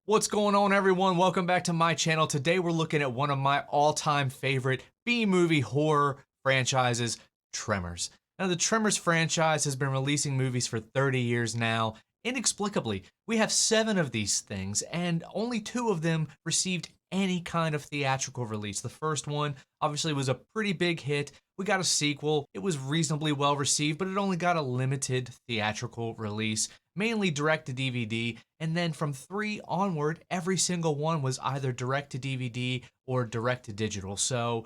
What's going on, everyone? Welcome back to my channel. Today we're looking at one of my all-time favorite B-movie horror franchises, Tremors. Now, the Tremors franchise has been releasing movies for 30 years now. Inexplicably, we have 7 of these things, and only 2 of them received any kind of theatrical release. The first one obviously was a pretty big hit. We got a sequel. It was reasonably well received, but it only got a limited theatrical release, mainly direct to DVD. And then from 3 onward, every single one was either direct to DVD or direct to digital. So,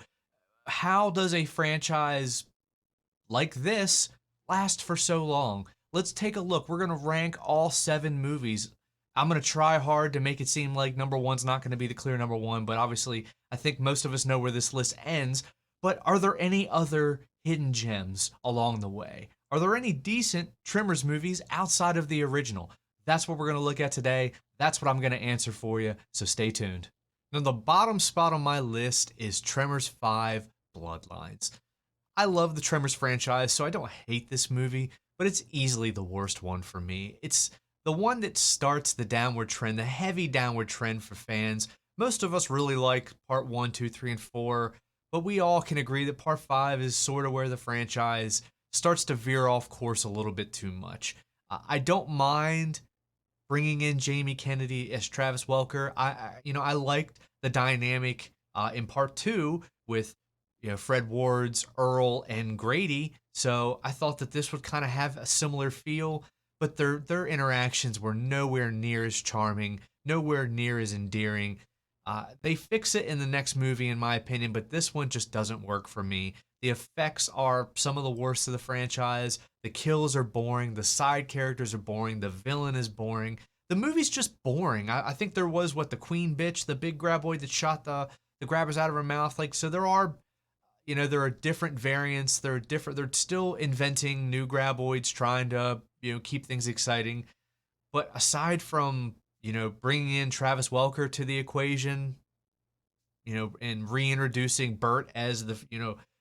how does a franchise like this last for so long? Let's take a look. We're going to rank all 7 movies. I'm going to try hard to make it seem like number one's not going to be the clear number one, but obviously, I think most of us know where this list ends. But are there any other hidden gems along the way? Are there any decent Tremors movies outside of the original? That's what we're going to look at today. That's what I'm going to answer for you, so stay tuned. Now, the bottom spot on my list is Tremors 5 Bloodlines. I love the Tremors franchise, so I don't hate this movie, but it's easily the worst one for me. It's the one that starts the downward trend, the heavy downward trend for fans. Most of us really like part 1, 2, 3, and 4, but we all can agree that part 5 is sort of where the franchise starts to veer off course a little bit too much. I don't mind bringing in Jamie Kennedy as Travis Welker. I liked the dynamic in part 2 with Fred Ward's Earl and Grady. So I thought that this would kind of have a similar feel, but their interactions were nowhere near as charming, nowhere near as endearing. They fix it in the next movie, in my opinion, but this one just doesn't work for me. The effects are some of the worst of the franchise. The kills are boring. The side characters are boring. The villain is boring. The movie's just boring. I think there was, the queen bitch, the big graboid that shot the grabbers out of her mouth. So there are different variants. They're still inventing new graboids, trying to, keep things exciting. But aside from, bringing in Travis Welker to the equation, and reintroducing Burt as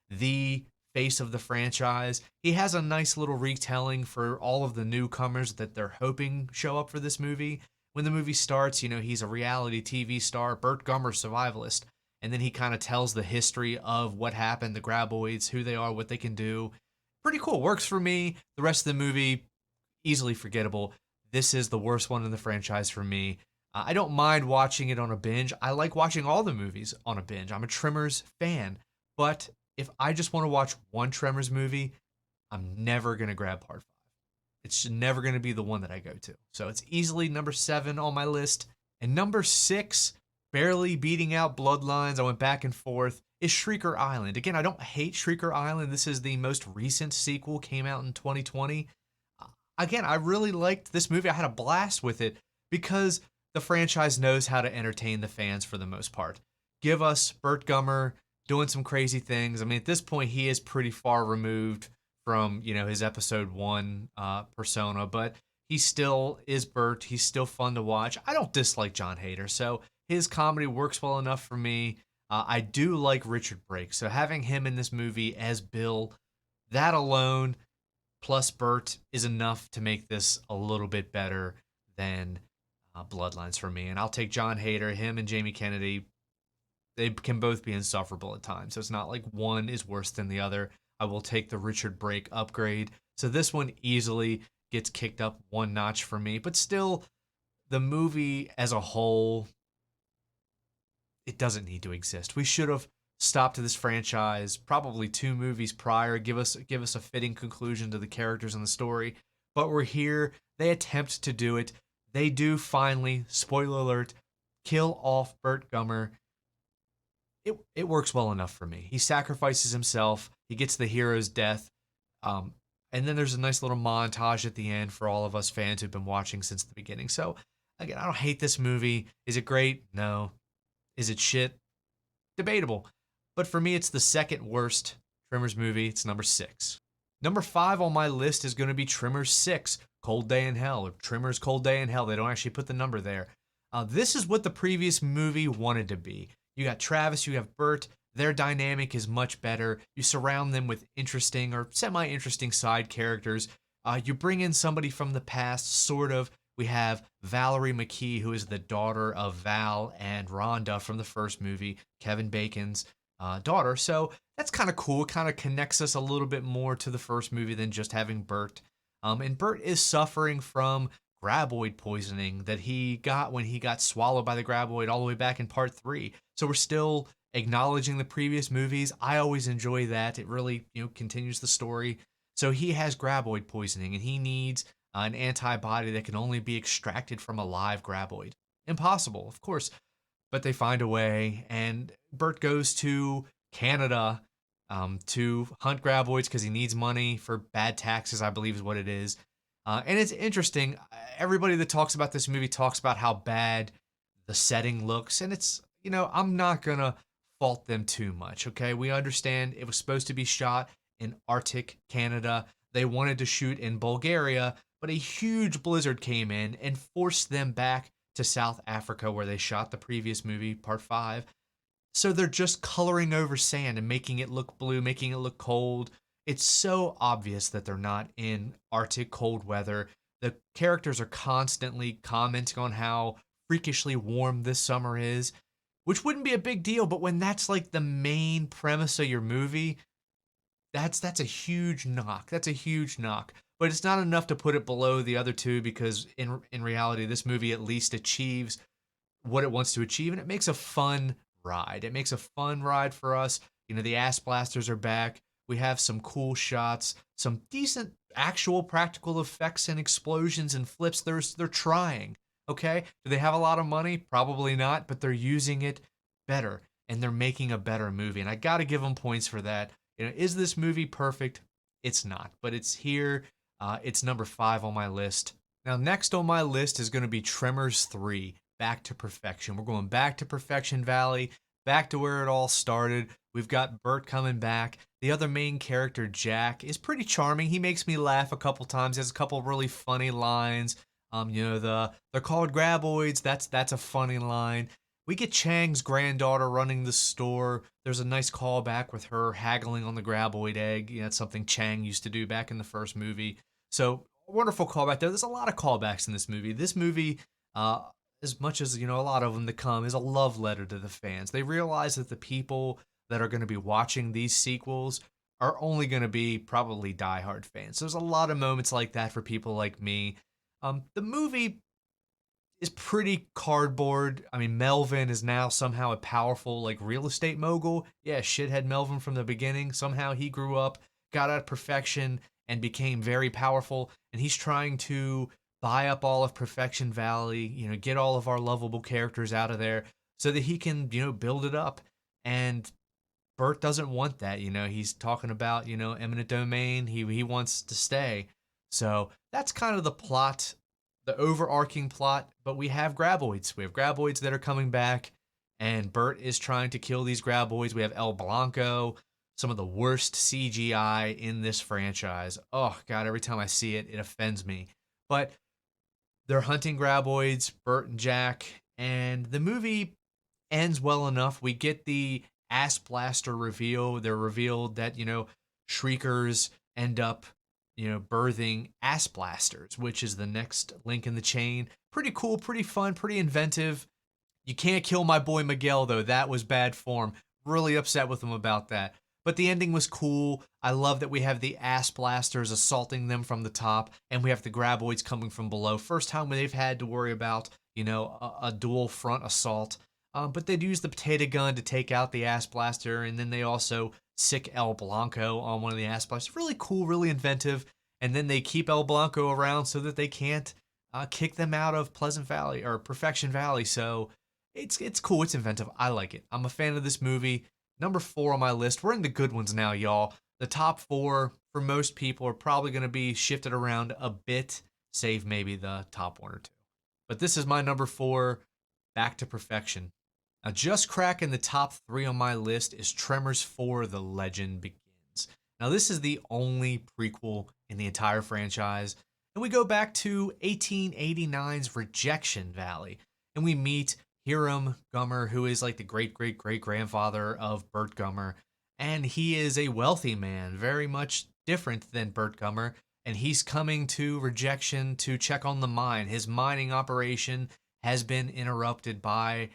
the face of the franchise, he has a nice little retelling for all of the newcomers that they're hoping show up for this movie. When the movie starts, he's a reality TV star, Burt Gummer, survivalist, and then he kind of tells the history of what happened, the graboids, who they are, what they can do. Pretty cool. Works for me. The rest of the movie, easily forgettable. This is the worst one in the franchise for me. I don't mind watching it on a binge. I like watching all the movies on a binge. I'm a Tremors fan. But if I just want to watch one Tremors movie, I'm never going to grab part 5. It's never going to be the one that I go to. So it's easily number 7 on my list. And number 6, barely beating out Bloodlines, I went back and forth, is Shrieker Island. Again, I don't hate Shrieker Island. This is the most recent sequel, came out in 2020. Again, I really liked this movie. I had a blast with it because the franchise knows how to entertain the fans for the most part. Give us Burt Gummer doing some crazy things. I mean, at this point, he is pretty far removed from, his episode 1 persona, but he still is Burt. He's still fun to watch. I don't dislike John Hader, so his comedy works well enough for me. I do like Richard Brake, so having him in this movie as Bill, that alone, plus Burt, is enough to make this a little bit better than Bloodlines for me. And I'll take John Hader, him and Jamie Kennedy. They can both be insufferable at times, so it's not like one is worse than the other. I will take the Richard Brake upgrade. So this one easily gets kicked up one notch for me, but still, the movie as a whole, it doesn't need to exist. We should have stopped this franchise probably 2 movies prior, give us a fitting conclusion to the characters and the story. But we're here. They attempt to do it. They do finally, spoiler alert, kill off Burt Gummer. It works well enough for me. He sacrifices himself. He gets the hero's death. And then there's a nice little montage at the end for all of us fans who've been watching since the beginning. So, again, I don't hate this movie. Is it great? No. Is it shit? Debatable. But for me, it's the second worst Tremors movie. It's number 6. Number 5 on my list is going to be Tremors 6, Cold Day in Hell, or Tremors Cold Day in Hell. They don't actually put the number there. This is what the previous movie wanted to be. You got Travis, you have Burt. Their dynamic is much better. You surround them with interesting or semi-interesting side characters. You bring in somebody from the past, sort of, We have Valerie McKee, who is the daughter of Val and Rhonda from the first movie, Kevin Bacon's daughter. So that's kind of cool. It kind of connects us a little bit more to the first movie than just having Bert. And Bert is suffering from graboid poisoning that he got when he got swallowed by the graboid all the way back in part 3. So we're still acknowledging the previous movies. I always enjoy that. It really, continues the story. So he has graboid poisoning and he needs an antibody that can only be extracted from a live graboid. Impossible, of course, but they find a way, and Bert goes to Canada to hunt graboids because he needs money for bad taxes, I believe is what it is. And it's interesting. Everybody that talks about this movie talks about how bad the setting looks, and it's, I'm not gonna fault them too much. Okay, we understand it was supposed to be shot in Arctic Canada. They wanted to shoot in Bulgaria, but a huge blizzard came in and forced them back to South Africa where they shot the previous movie, part 5. So they're just coloring over sand and making it look blue, making it look cold. It's so obvious that they're not in Arctic cold weather. The characters are constantly commenting on how freakishly warm this summer is, which wouldn't be a big deal, but when that's like the main premise of your movie, that's a huge knock. That's a huge knock. But it's not enough to put it below the other two because in reality, this movie at least achieves what it wants to achieve, and it makes a fun ride. It makes a fun ride for us. The ass blasters are back. We have some cool shots, some decent actual practical effects and explosions and flips. They're trying. Okay, do they have a lot of money? Probably not, but they're using it better and they're making a better movie. And I got to give them points for that. Is this movie perfect? It's not, but it's here. It's number 5 on my list. Now, next on my list is going to be Tremors 3, Back to Perfection. We're going back to Perfection Valley, back to where it all started. We've got Bert coming back. The other main character, Jack, is pretty charming. He makes me laugh a couple times. He has a couple really funny lines. They're called graboids. That's a funny line. We get Chang's granddaughter running the store. There's a nice callback with her haggling on the graboid egg. It's something Chang used to do back in the first movie. So, wonderful callback there. There's a lot of callbacks in this movie. This movie, as much as, a lot of them to come, is a love letter to the fans. They realize that the people that are going to be watching these sequels are only going to be probably diehard fans. So there's a lot of moments like that for people like me. The movie is pretty cardboard. I mean, Melvin is now somehow a powerful, real estate mogul. Yeah, shithead Melvin from the beginning. Somehow he grew up, got out of Perfection, and became very powerful. And he's trying to buy up all of Perfection Valley, get all of our lovable characters out of there so that he can, build it up. And Bert doesn't want that. He's talking about, eminent domain. He wants to stay. So that's kind of the plot, the overarching plot. But we have graboids. We have graboids that are coming back, and Bert is trying to kill these graboids. We have El Blanco, some of the worst CGI in this franchise. Oh, God, every time I see it, it offends me. But they're hunting graboids, Bert and Jack, and the movie ends well enough. We get the ass blaster reveal. They're revealed that, shriekers end up, birthing ass blasters, which is the next link in the chain. Pretty cool, pretty fun, pretty inventive. You can't kill my boy Miguel, though. That was bad form. Really upset with him about that. But the ending was cool. I love that we have the ass blasters assaulting them from the top, and we have the graboids coming from below. First time they've had to worry about, a dual front assault. But they'd use the potato gun to take out the ass blaster, and then they also sick El Blanco on one of the ass blasters. Really cool, really inventive. And then they keep El Blanco around so that they can't kick them out of Pleasant Valley or Perfection Valley. So it's cool, it's inventive. I like it. I'm a fan of this movie. Number 4 on my list. We're in the good ones now, y'all. The top 4 for most people are probably going to be shifted around a bit, save maybe the top 1 or 2. But this is my number 4, Back to Perfection. Now, just cracking the top 3 on my list is Tremors 4: The Legend Begins. Now, this is the only prequel in the entire franchise, and we go back to 1889's Rejection Valley, and we meet Hiram Gummer, who is like the great-great-great-grandfather of Burt Gummer, and he is a wealthy man, very much different than Burt Gummer, and he's coming to rejection to check on the mine. His mining operation has been interrupted by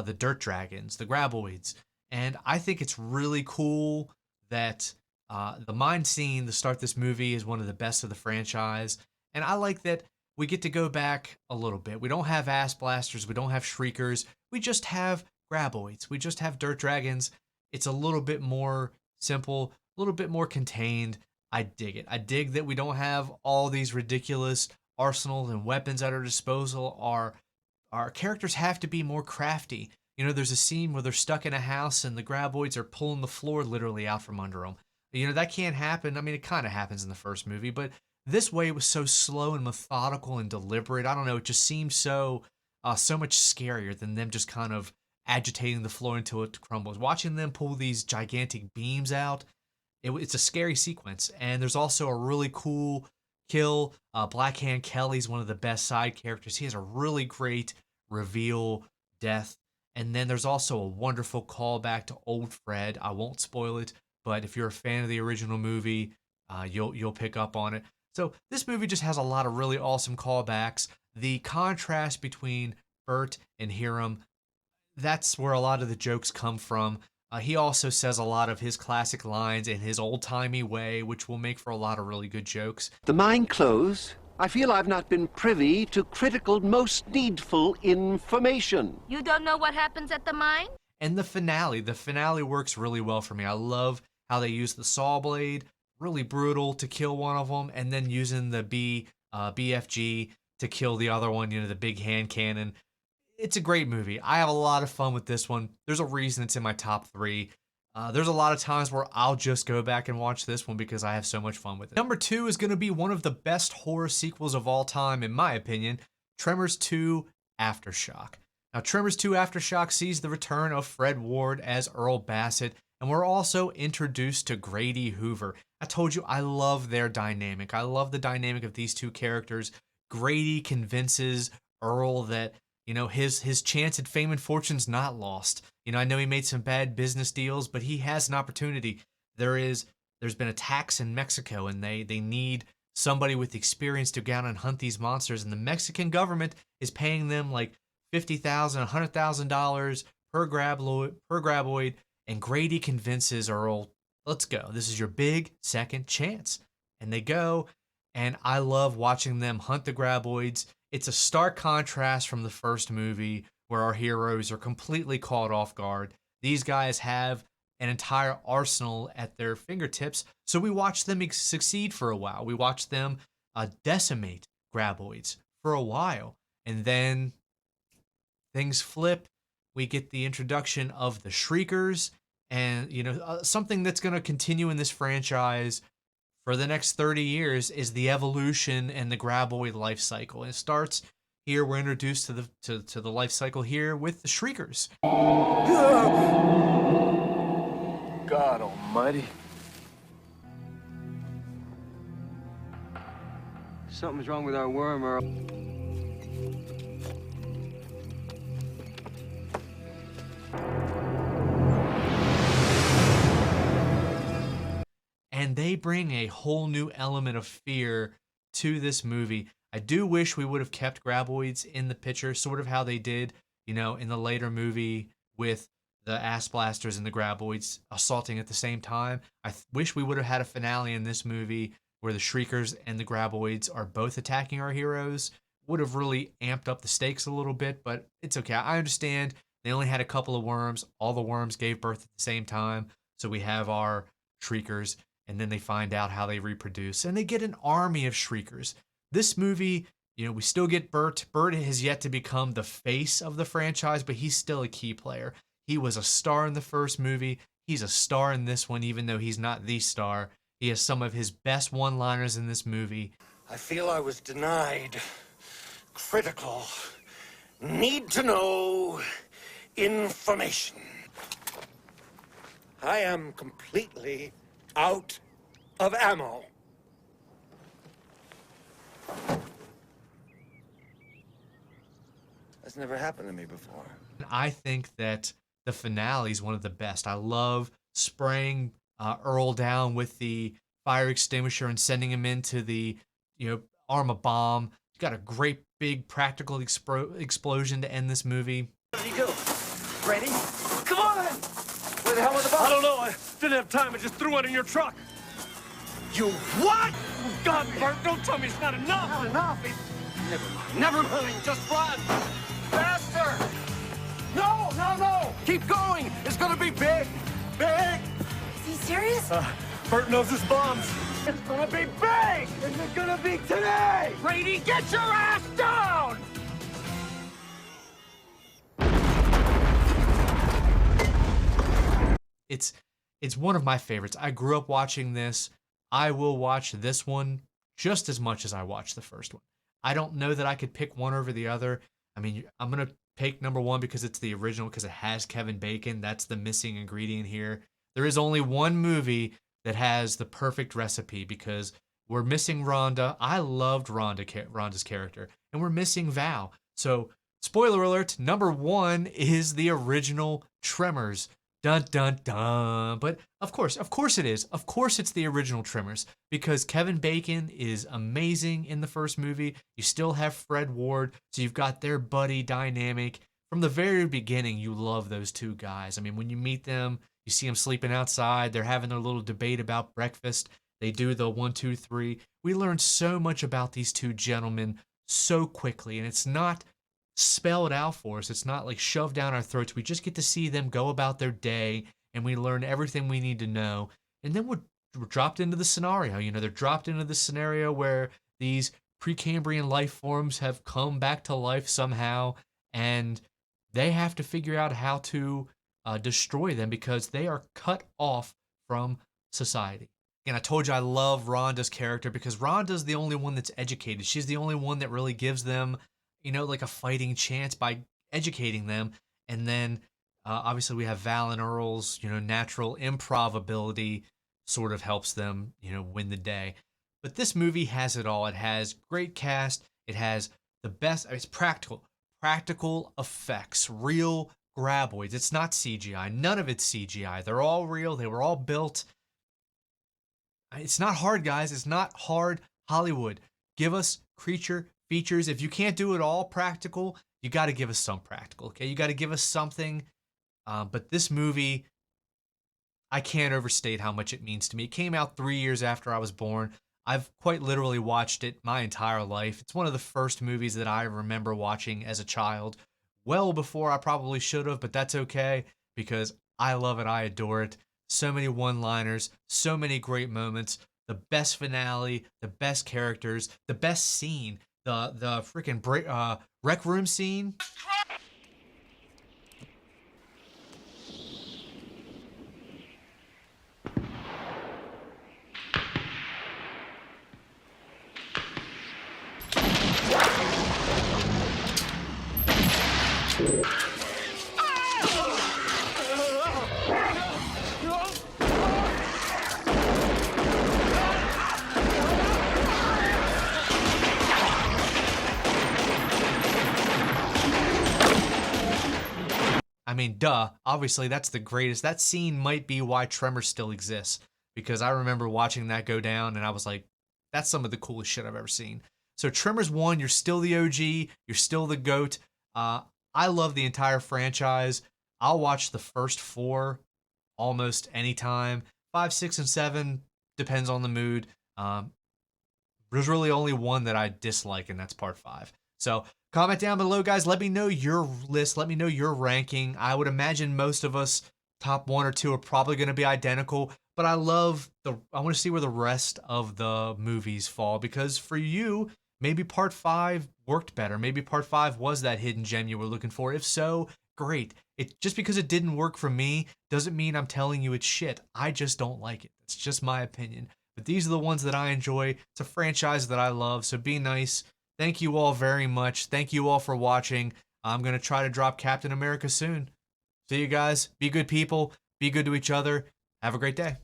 the dirt dragons, the graboids. And I think it's really cool that the mine scene to start this movie is one of the best of the franchise. And I like that we get to go back a little bit. We don't have ass blasters, we don't have shriekers, we just have graboids, we just have dirt dragons. It's a little bit more simple, a little bit more contained. I dig it. I dig that we don't have all these ridiculous arsenals and weapons at our disposal. Our characters have to be more crafty. You know, there's a scene where they're stuck in a house and the graboids are pulling the floor literally out from under them. You know, that can't happen. I mean, it kind of happens in the first movie, but this way it was so slow and methodical and deliberate. I don't know. It just seems so much scarier than them just kind of agitating the floor until it crumbles. Watching them pull these gigantic beams out, it's a scary sequence. And there's also a really cool kill. Blackhand Kelly's one of the best side characters. He has a really great reveal death. And then there's also a wonderful callback to Old Fred. I won't spoil it, but if you're a fan of the original movie, you'll pick up on it. So this movie just has a lot of really awesome callbacks. The contrast between Bert and Hiram, that's where a lot of the jokes come from. He also says a lot of his classic lines in his old-timey way, which will make for a lot of really good jokes. The mine closed. I feel I've not been privy to critical, most needful information. You don't know what happens at the mine? And the finale works really well for me. I love how they use the saw blade, really brutal to kill one of them, and then using the BFG to kill the other one, you know, the big hand cannon. It's a great movie. I have a lot of fun with this one. There's a reason it's in my top 3. There's a lot of times where I'll just go back and watch this one because I have so much fun with it. Number 2 is going to be one of the best horror sequels of all time, in my opinion, Tremors 2 Aftershock. Now, Tremors 2 Aftershock sees the return of Fred Ward as Earl Bassett, and we're also introduced to Grady Hoover. I told you I love their dynamic. I love the dynamic of these two characters. Grady convinces Earl that, you know, his chance at fame and fortune's not lost. You know, I know he made some bad business deals, but he has an opportunity. There's been attacks in Mexico, and they need somebody with experience to go out and hunt these monsters, and the Mexican government is paying them like $50,000, $100,000 per graboid, and Grady convinces Earl, let's go. This is your big second chance. And they go, and I love watching them hunt the graboids. It's a stark contrast from the first movie where our heroes are completely caught off guard. These guys have an entire arsenal at their fingertips, so we watch them succeed for a while. We watch them decimate graboids for a while, and then things flip. We get the introduction of the Shriekers, and you know, something that's going to continue in this franchise for the next 30 years is the evolution and the graboid life cycle. And it starts here. We're introduced to the life cycle here with the Shriekers. God almighty. Something's wrong with our worm, Earl. And they bring a whole new element of fear to this movie. I do wish we would have kept graboids in the picture, sort of how they did, you know, in the later movie with the ass blasters and the graboids assaulting at the same time. I wish we would have had a finale in this movie where the Shriekers and the graboids are both attacking our heroes. Would have really amped up the stakes a little bit, but it's okay. I understand they only had a couple of worms. All the worms gave birth at the same time. So we have our Shriekers, and then they find out how they reproduce, and they get an army of Shriekers. This movie, you know, we still get Bert. Bert has yet to become the face of the franchise, but he's still a key player. He was a star in the first movie. He's a star in this one, even though he's not the star. He has some of his best one-liners in this movie. I feel I was denied critical, need-to-know information. I am completely out of ammo. That's never happened to me before. I think that the finale is one of the best. I love spraying Earl down with the fire extinguisher and sending him into the, arm a bomb. You got a great big practical explosion to end this movie. What did he do? Ready? Come on! Where the hell was the bomb? I don't know. I didn't have time. I just threw it in your truck. You what? Oh, God, Bert, don't tell me it's not enough. Not enough. Never mind. Just run. Faster! No, no, no! Keep going! It's gonna be big! Big! Is he serious? Bert knows his bombs. It's gonna be big! Is it gonna be today? Brady, get your ass down! It's one of my favorites. I grew up watching this. I will watch this one just as much as I watched the first one. I don't know that I could pick one over the other. I mean, I'm going to pick number one because it's the original, because it has Kevin Bacon. That's the missing ingredient here. There is only one movie that has the perfect recipe because we're missing Rhonda. I loved Rhonda's character, and we're missing Val. So, spoiler alert, number one is the original Tremors. Dun, dun, dun. But of course it is. Of course it's the original Tremors because Kevin Bacon is amazing in the first movie. You still have Fred Ward, so you've got their buddy dynamic. From the very beginning, you love those two guys. I mean, when you meet them, you see them sleeping outside. They're having their little debate about breakfast. They do the 1, 2, 3. We learn so much about these two gentlemen so quickly, and it's not spelled out for us. It's not like shoved down our throats. We just get to see them go about their day, and we learn everything we need to know. And then we're dropped into the scenario. They're dropped into the scenario where these Precambrian life forms have come back to life somehow, and they have to figure out how to destroy them because they are cut off from society. And I told you I love Rhonda's character because Rhonda's the only one that's educated. She's the only one that really gives them like a fighting chance by educating them. And then obviously we have Val and Earl's, natural improv ability sort of helps them, win the day. But this movie has it all. It has great cast. It has the best, it's practical effects, real graboids. It's not CGI. None of it's CGI. They're all real. They were all built. It's not hard, guys. It's not hard. Hollywood, give us creature features. If you can't do it all practical, you got to give us some practical, okay? You got to give us something. But this movie, I can't overstate how much it means to me. It came out 3 years after I was born. I've quite literally watched it my entire life. It's one of the first movies that I remember watching as a child, well before I probably should have, but that's okay because I love it. I adore it. So many one-liners, so many great moments, the best finale, the best characters, the best scene. The freaking rec room scene. I mean, duh. Obviously, that's the greatest. That scene might be why Tremors still exists. Because I remember watching that go down and I was like, that's some of the coolest shit I've ever seen. So Tremors 1, you're still the OG. You're still the GOAT. I love the entire franchise. I'll watch the first 4 almost anytime. 5, 6, and 7 depends on the mood. There's really only one that I dislike, and that's part 5. So comment down below, guys. Let me know your list. Let me know your ranking. I would imagine most of us, top 1 or 2, are probably going to be identical. But I want to see where the rest of the movies fall. Because for you, maybe part 5 worked better. Maybe part 5 was that hidden gem you were looking for. If so, great. Just because it didn't work for me doesn't mean I'm telling you it's shit. I just don't like it. It's just my opinion. But these are the ones that I enjoy. It's a franchise that I love. So be nice. Thank you all very much. Thank you all for watching. I'm going to try to drop Captain America soon. See you guys. Be good people. Be good to each other. Have a great day.